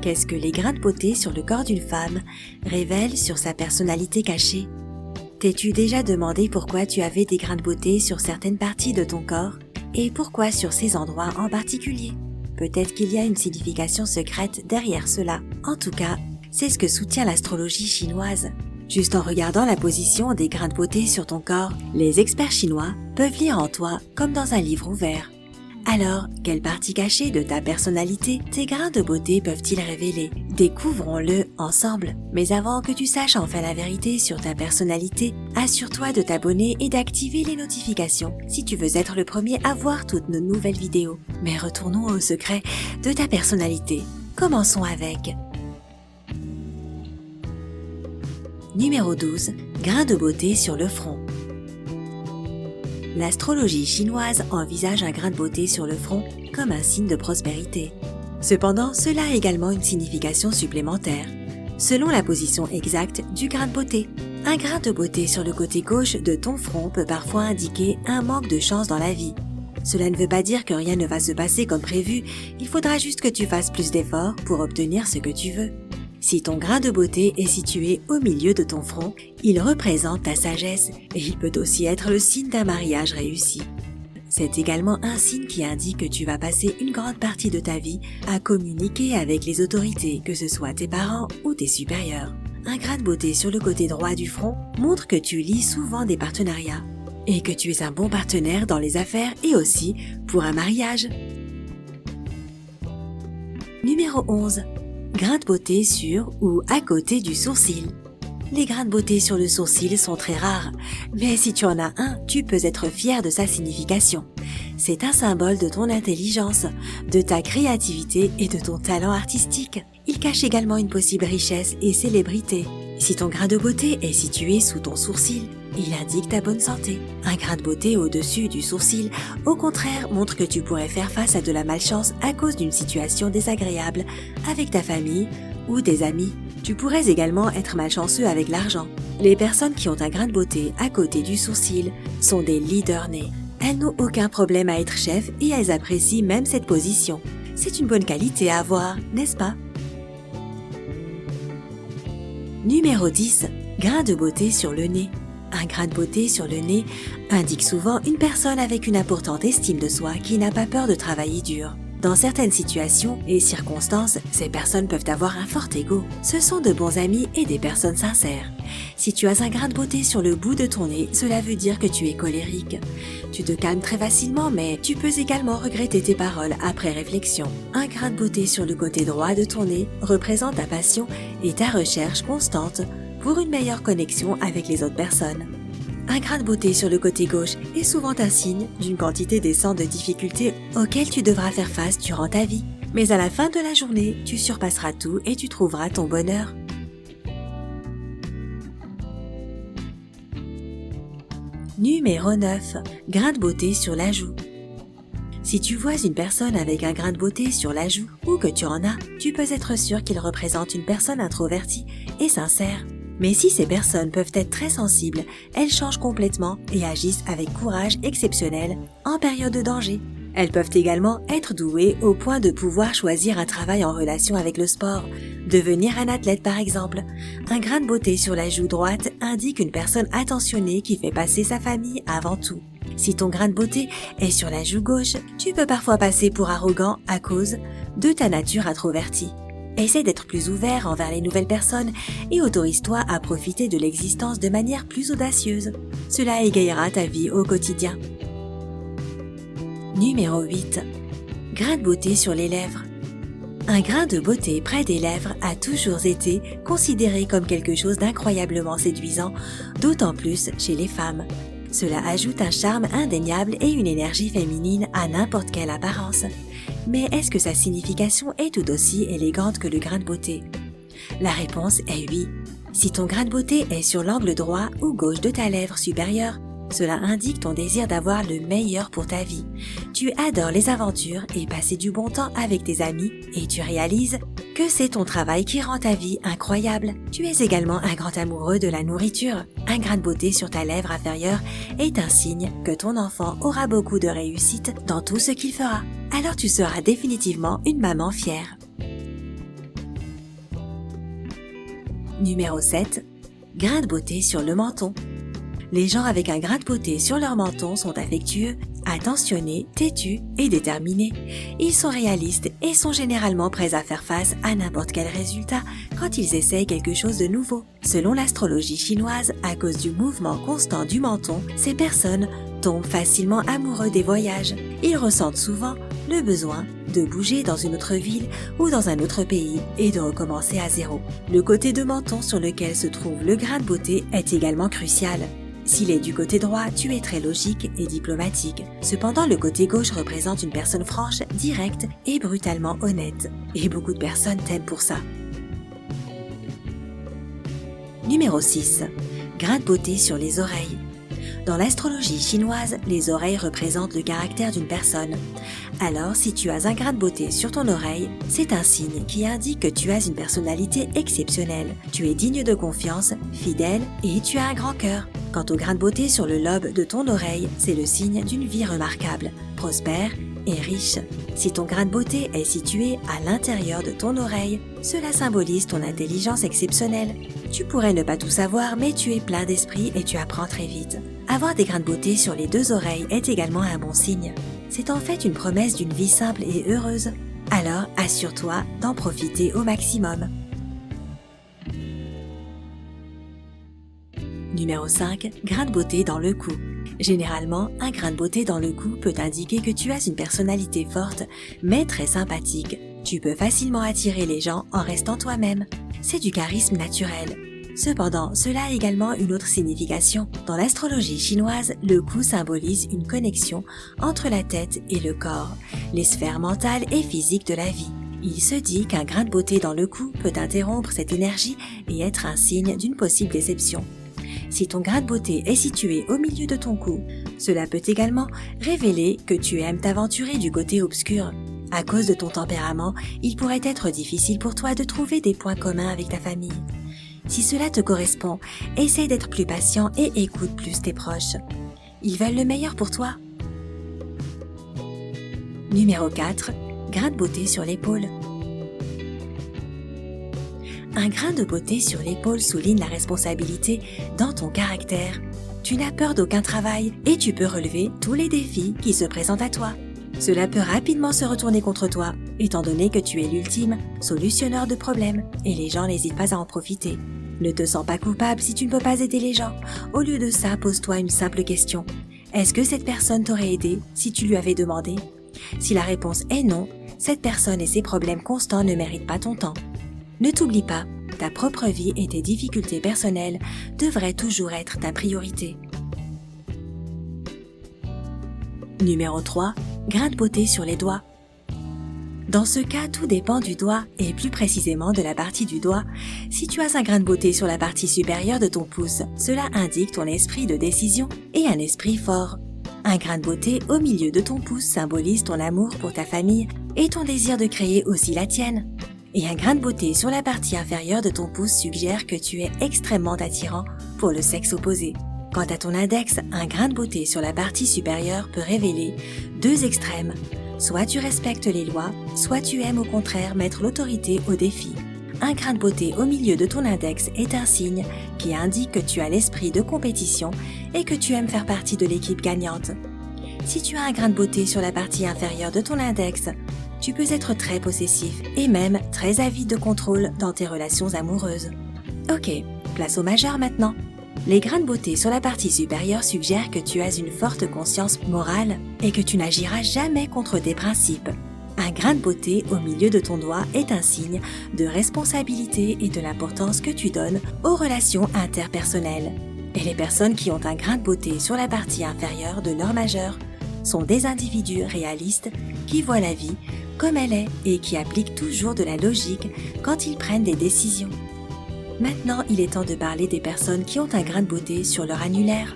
Qu'est-ce que les grains de beauté sur le corps d'une femme révèlent sur sa personnalité cachée? T'es-tu déjà demandé pourquoi tu avais des grains de beauté sur certaines parties de ton corps et pourquoi sur ces endroits en particulier? Peut-être qu'il y a une signification secrète derrière cela. En tout cas, c'est ce que soutient l'astrologie chinoise. Juste en regardant la position des grains de beauté sur ton corps, les experts chinois peuvent lire en toi comme dans un livre ouvert. Alors, quelle partie cachée de ta personnalité tes grains de beauté peuvent-ils révéler? Découvrons-le ensemble. Mais avant que tu saches enfin la vérité sur ta personnalité, assure-toi de t'abonner et d'activer les notifications si tu veux être le premier à voir toutes nos nouvelles vidéos. Mais retournons au secret de ta personnalité. Commençons avec Numéro 12. Grains de beauté sur le front. L'astrologie chinoise envisage un grain de beauté sur le front comme un signe de prospérité. Cependant, cela a également une signification supplémentaire, selon la position exacte du grain de beauté. Un grain de beauté sur le côté gauche de ton front peut parfois indiquer un manque de chance dans la vie. Cela ne veut pas dire que rien ne va se passer comme prévu, il faudra juste que tu fasses plus d'efforts pour obtenir ce que tu veux. Si ton grain de beauté est situé au milieu de ton front, il représente ta sagesse et il peut aussi être le signe d'un mariage réussi. C'est également un signe qui indique que tu vas passer une grande partie de ta vie à communiquer avec les autorités, que ce soit tes parents ou tes supérieurs. Un grain de beauté sur le côté droit du front montre que tu lis souvent des partenariats et que tu es un bon partenaire dans les affaires et aussi pour un mariage. Numéro 11. Grains de beauté sur ou à côté du sourcil. Les grains de beauté sur le sourcil sont très rares, mais si tu en as un, tu peux être fier de sa signification. C'est un symbole de ton intelligence, de ta créativité et de ton talent artistique. Il cache également une possible richesse et célébrité. Si ton grain de beauté est situé sous ton sourcil, il indique ta bonne santé. Un grain de beauté au-dessus du sourcil, au contraire, montre que tu pourrais faire face à de la malchance à cause d'une situation désagréable avec ta famille ou des amis. Tu pourrais également être malchanceux avec l'argent. Les personnes qui ont un grain de beauté à côté du sourcil sont des leaders nés. Elles n'ont aucun problème à être chef et elles apprécient même cette position. C'est une bonne qualité à avoir, n'est-ce pas? Numéro 10. Grain de beauté sur le nez. Un grain de beauté sur le nez indique souvent une personne avec une importante estime de soi qui n'a pas peur de travailler dur. Dans certaines situations et circonstances, ces personnes peuvent avoir un fort ego. Ce sont de bons amis et des personnes sincères. Si tu as un grain de beauté sur le bout de ton nez, cela veut dire que tu es colérique. Tu te calmes très facilement, mais tu peux également regretter tes paroles après réflexion. Un grain de beauté sur le côté droit de ton nez représente ta passion et ta recherche constante pour une meilleure connexion avec les autres personnes. Un grain de beauté sur le côté gauche est souvent un signe d'une quantité décente de difficultés auxquelles tu devras faire face durant ta vie. Mais à la fin de la journée, tu surpasseras tout et tu trouveras ton bonheur. Numéro 9. Grain de beauté sur la joue. Si tu vois une personne avec un grain de beauté sur la joue ou que tu en as, tu peux être sûr qu'il représente une personne introvertie et sincère. Mais si ces personnes peuvent être très sensibles, elles changent complètement et agissent avec courage exceptionnel en période de danger. Elles peuvent également être douées au point de pouvoir choisir un travail en relation avec le sport, devenir un athlète par exemple. Un grain de beauté sur la joue droite indique une personne attentionnée qui fait passer sa famille avant tout. Si ton grain de beauté est sur la joue gauche, tu peux parfois passer pour arrogant à cause de ta nature introvertie. Essaie d'être plus ouvert envers les nouvelles personnes et autorise-toi à profiter de l'existence de manière plus audacieuse. Cela égayera ta vie au quotidien. Numéro 8. Grain de beauté sur les lèvres. Un grain de beauté près des lèvres a toujours été considéré comme quelque chose d'incroyablement séduisant, d'autant plus chez les femmes. Cela ajoute un charme indéniable et une énergie féminine à n'importe quelle apparence. Mais est-ce que sa signification est tout aussi élégante que le grain de beauté? La réponse est oui. Si ton grain de beauté est sur l'angle droit ou gauche de ta lèvre supérieure, cela indique ton désir d'avoir le meilleur pour ta vie. Tu adores les aventures et passer du bon temps avec tes amis et tu réalises que c'est ton travail qui rend ta vie incroyable. Tu es également un grand amoureux de la nourriture. Un grain de beauté sur ta lèvre inférieure est un signe que ton enfant aura beaucoup de réussite dans tout ce qu'il fera. Alors tu seras définitivement une maman fière. Numéro 7. Grain de beauté sur le menton. Les gens avec un grain de beauté sur leur menton sont affectueux, attentionnés, têtus et déterminés. Ils sont réalistes et sont généralement prêts à faire face à n'importe quel résultat quand ils essayent quelque chose de nouveau. Selon l'astrologie chinoise, à cause du mouvement constant du menton, ces personnes tombent facilement amoureux des voyages. Ils ressentent souvent le besoin de bouger dans une autre ville ou dans un autre pays et de recommencer à zéro. Le côté de menton sur lequel se trouve le grain de beauté est également crucial. S'il est du côté droit, tu es très logique et diplomatique. Cependant, le côté gauche représente une personne franche, directe et brutalement honnête. Et beaucoup de personnes t'aiment pour ça. Numéro 6. Grain de beauté sur les oreilles. Dans l'astrologie chinoise, les oreilles représentent le caractère d'une personne. Alors, si tu as un grain de beauté sur ton oreille, c'est un signe qui indique que tu as une personnalité exceptionnelle. Tu es digne de confiance, fidèle et tu as un grand cœur. Quant au grain de beauté sur le lobe de ton oreille, c'est le signe d'une vie remarquable, prospère et riche. Si ton grain de beauté est situé à l'intérieur de ton oreille, cela symbolise ton intelligence exceptionnelle. Tu pourrais ne pas tout savoir, mais tu es plein d'esprit et tu apprends très vite. Avoir des grains de beauté sur les deux oreilles est également un bon signe. C'est en fait une promesse d'une vie simple et heureuse. Alors, assure-toi d'en profiter au maximum. Numéro 5. Grain de beauté dans le cou. Généralement, un grain de beauté dans le cou peut indiquer que tu as une personnalité forte, mais très sympathique. Tu peux facilement attirer les gens en restant toi-même. C'est du charisme naturel. Cependant, cela a également une autre signification. Dans l'astrologie chinoise, le cou symbolise une connexion entre la tête et le corps, les sphères mentales et physiques de la vie. Il se dit qu'un grain de beauté dans le cou peut interrompre cette énergie et être un signe d'une possible déception. Si ton grain de beauté est situé au milieu de ton cou, cela peut également révéler que tu aimes t'aventurer du côté obscur. À cause de ton tempérament, il pourrait être difficile pour toi de trouver des points communs avec ta famille. Si cela te correspond, essaie d'être plus patient et écoute plus tes proches. Ils veulent le meilleur pour toi. Numéro 4. Grain de beauté sur l'épaule. Un grain de beauté sur l'épaule souligne la responsabilité dans ton caractère. Tu n'as peur d'aucun travail et tu peux relever tous les défis qui se présentent à toi. Cela peut rapidement se retourner contre toi, étant donné que tu es l'ultime solutionneur de problèmes et les gens n'hésitent pas à en profiter. Ne te sens pas coupable si tu ne peux pas aider les gens. Au lieu de ça, pose-toi une simple question. Est-ce que cette personne t'aurait aidé si tu lui avais demandé? Si la réponse est non, cette personne et ses problèmes constants ne méritent pas ton temps. Ne t'oublie pas, ta propre vie et tes difficultés personnelles devraient toujours être ta priorité. Numéro 3. Grain de beauté sur les doigts. Dans ce cas, tout dépend du doigt et plus précisément de la partie du doigt. Si tu as un grain de beauté sur la partie supérieure de ton pouce, cela indique ton esprit de décision et un esprit fort. Un grain de beauté au milieu de ton pouce symbolise ton amour pour ta famille et ton désir de créer aussi la tienne. Et un grain de beauté sur la partie inférieure de ton pouce suggère que tu es extrêmement attirant pour le sexe opposé. Quant à ton index, un grain de beauté sur la partie supérieure peut révéler deux extrêmes. Soit tu respectes les lois, soit tu aimes au contraire mettre l'autorité au défi. Un grain de beauté au milieu de ton index est un signe qui indique que tu as l'esprit de compétition et que tu aimes faire partie de l'équipe gagnante. Si tu as un grain de beauté sur la partie inférieure de ton index, tu peux être très possessif et même très avide de contrôle dans tes relations amoureuses. Ok, place au majeur maintenant. Les grains de beauté sur la partie supérieure suggèrent que tu as une forte conscience morale et que tu n'agiras jamais contre tes principes. Un grain de beauté au milieu de ton doigt est un signe de responsabilité et de l'importance que tu donnes aux relations interpersonnelles. Et les personnes qui ont un grain de beauté sur la partie inférieure de leur majeur sont des individus réalistes qui voient la vie comme elle est et qui appliquent toujours de la logique quand ils prennent des décisions. Maintenant, il est temps de parler des personnes qui ont un grain de beauté sur leur annulaire.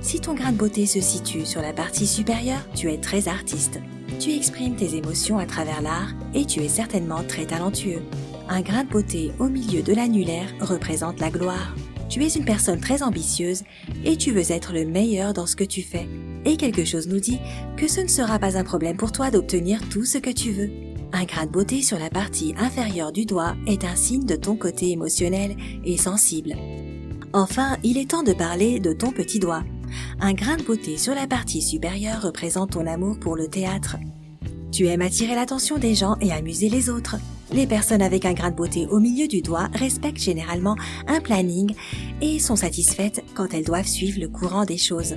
Si ton grain de beauté se situe sur la partie supérieure, tu es très artiste. Tu exprimes tes émotions à travers l'art et tu es certainement très talentueux. Un grain de beauté au milieu de l'annulaire représente la gloire. Tu es une personne très ambitieuse et tu veux être le meilleur dans ce que tu fais. Et quelque chose nous dit que ce ne sera pas un problème pour toi d'obtenir tout ce que tu veux. Un grain de beauté sur la partie inférieure du doigt est un signe de ton côté émotionnel et sensible. Enfin, il est temps de parler de ton petit doigt. Un grain de beauté sur la partie supérieure représente ton amour pour le théâtre. Tu aimes attirer l'attention des gens et amuser les autres. Les personnes avec un grain de beauté au milieu du doigt respectent généralement un planning et sont satisfaites quand elles doivent suivre le courant des choses.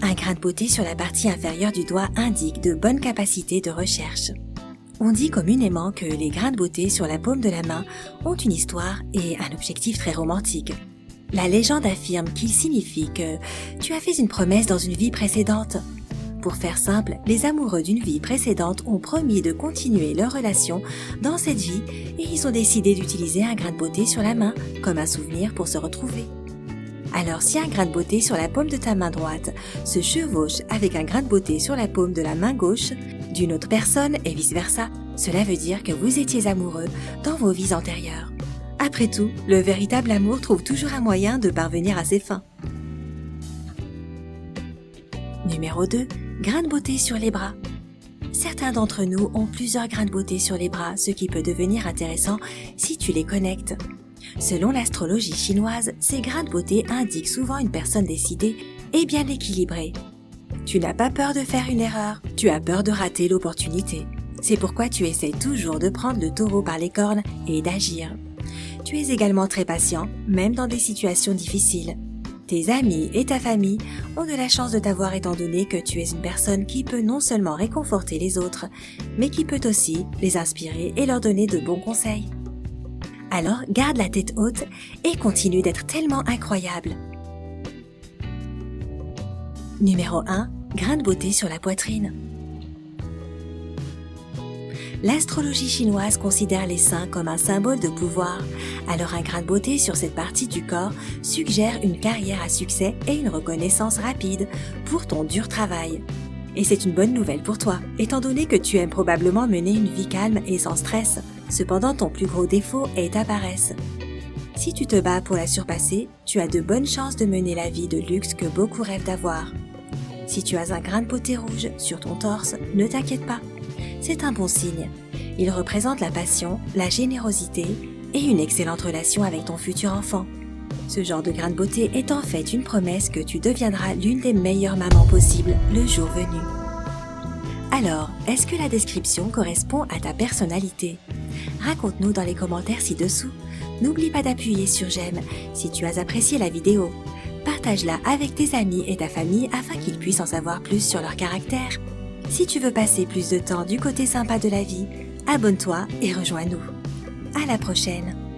Un grain de beauté sur la partie inférieure du doigt indique de bonnes capacités de recherche. On dit communément que les grains de beauté sur la paume de la main ont une histoire et un objectif très romantique. La légende affirme qu'il signifie que tu as fait une promesse dans une vie précédente. Pour faire simple, les amoureux d'une vie précédente ont promis de continuer leur relation dans cette vie et ils ont décidé d'utiliser un grain de beauté sur la main comme un souvenir pour se retrouver. Alors si un grain de beauté sur la paume de ta main droite se chevauche avec un grain de beauté sur la paume de la main gauche d'une autre personne et vice-versa, cela veut dire que vous étiez amoureux dans vos vies antérieures. Après tout, le véritable amour trouve toujours un moyen de parvenir à ses fins. Numéro 2. Grains de beauté sur les bras. Certains d'entre nous ont plusieurs grains de beauté sur les bras, ce qui peut devenir intéressant si tu les connectes. Selon l'astrologie chinoise, ces grains de beauté indiquent souvent une personne décidée et bien équilibrée. Tu n'as pas peur de faire une erreur, tu as peur de rater l'opportunité. C'est pourquoi tu essaies toujours de prendre le taureau par les cornes et d'agir. Tu es également très patient, même dans des situations difficiles. Tes amis et ta famille ont de la chance de t'avoir étant donné que tu es une personne qui peut non seulement réconforter les autres, mais qui peut aussi les inspirer et leur donner de bons conseils. Alors garde la tête haute et continue d'être tellement incroyable. Numéro 1. Grain de beauté sur la poitrine. L'astrologie chinoise considère les seins comme un symbole de pouvoir, alors un grain de beauté sur cette partie du corps suggère une carrière à succès et une reconnaissance rapide pour ton dur travail. Et c'est une bonne nouvelle pour toi, étant donné que tu aimes probablement mener une vie calme et sans stress. Cependant, ton plus gros défaut est ta paresse. Si tu te bats pour la surpasser, tu as de bonnes chances de mener la vie de luxe que beaucoup rêvent d'avoir. Si tu as un grain de beauté rouge sur ton torse, ne t'inquiète pas. C'est un bon signe. Il représente la passion, la générosité et une excellente relation avec ton futur enfant. Ce genre de grain de beauté est en fait une promesse que tu deviendras l'une des meilleures mamans possibles le jour venu. Alors, est-ce que la description correspond à ta personnalité? Raconte-nous dans les commentaires ci-dessous. N'oublie pas d'appuyer sur j'aime si tu as apprécié la vidéo. Partage-la avec tes amis et ta famille afin qu'ils puissent en savoir plus sur leur caractère. Si tu veux passer plus de temps du côté sympa de la vie, abonne-toi et rejoins-nous. À la prochaine!